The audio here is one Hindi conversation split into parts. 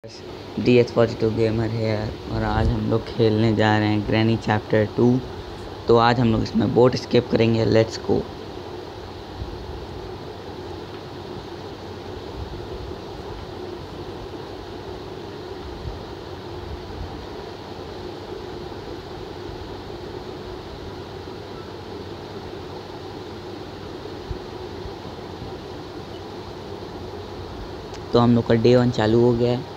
DS42 गेमर है और आज हम लोग खेलने जा रहे हैं ग्रैनी चैप्टर 2। तो आज हम लोग इसमें बोट स्केप करेंगे। Let's go. तो हम लोग का डे 1 चालू हो गया है।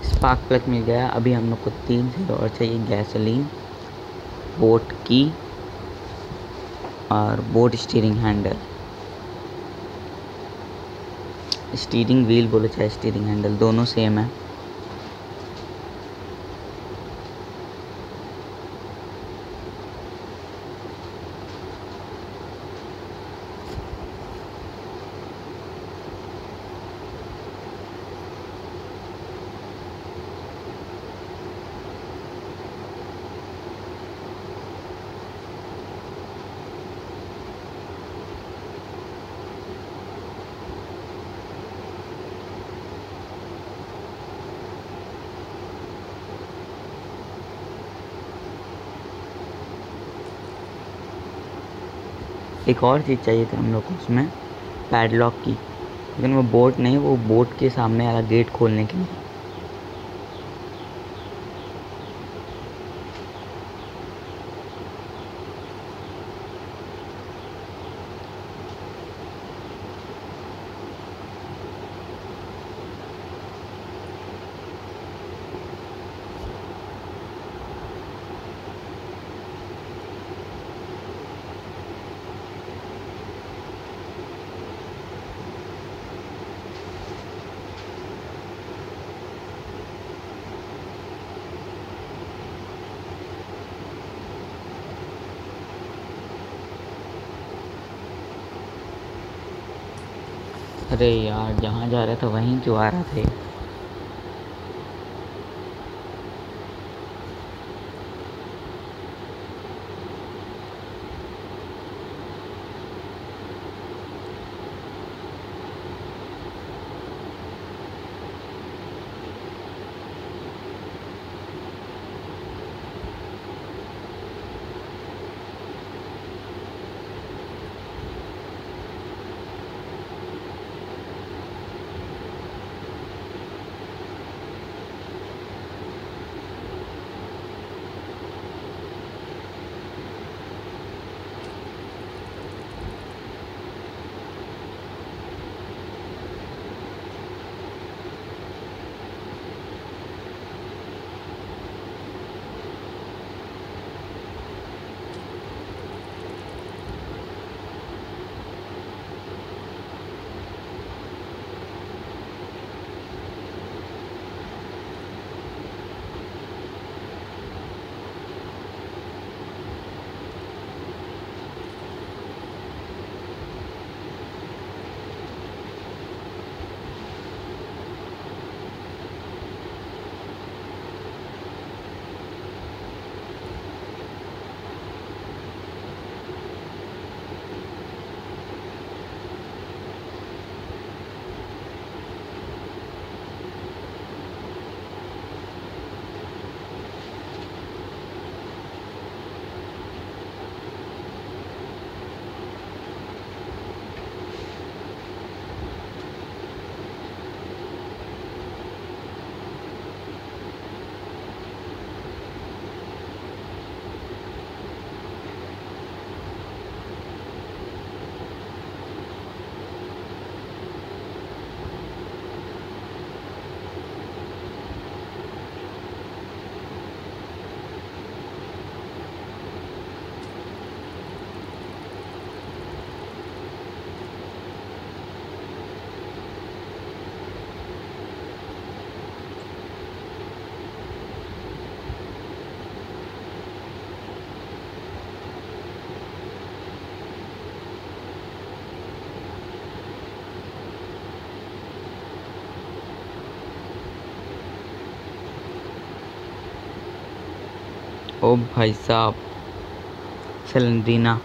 स्पार्क प्लग मिल गया। अभी हम लोग को 3 चीज़ और चाहिए, गैसोलीन, बोट की और boat steering handle. Steering wheel बोलो चाहे स्टीयरिंग हैंडल, दोनों सेम है। एक और चीज़ चाहिए थी हम लोग को उसमें, पैडलॉक की, लेकिन वो बोट नहीं, वो बोट के सामने वाला गेट खोलने के लिए। अरे यार, जहाँ जा रहा था वहीं क्यों आ रहा था ये? ओ भाई साहब, सेलेंड्रीना।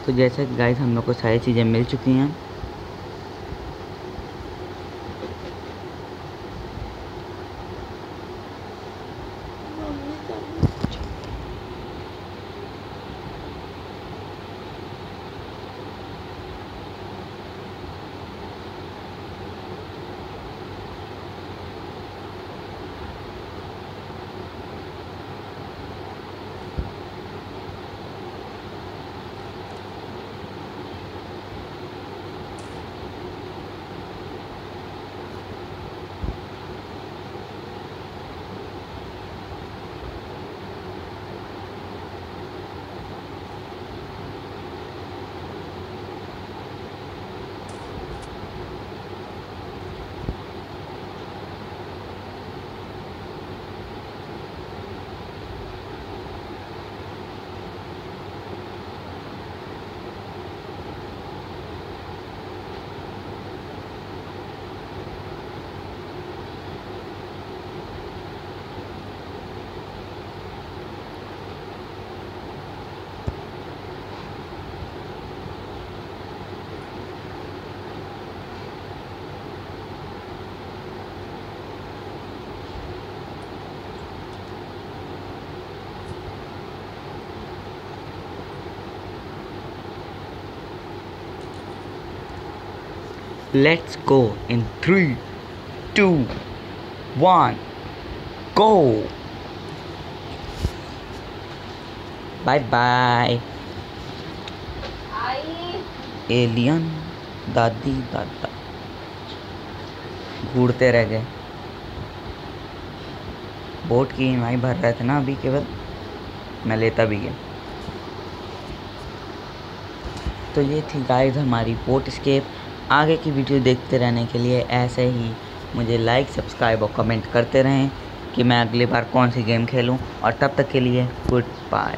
तो जैसे कि गाइस हम लोग को सारी चीज़ें मिल चुकी हैं। Let's go in 3, 2, 1, go! Bye bye. Alien दादी दादा घूरते रह गए। बोट की ईएमआई भर रहे थे ना अभी केवल, मैं लेता भी गया। तो ये थी गाइस हमारी बोट स्केप। आगे की वीडियो देखते रहने के लिए ऐसे ही मुझे लाइक, सब्सक्राइब और कमेंट करते रहें कि मैं अगली बार कौन सी गेम खेलूं। और तब तक के लिए गुड बाय।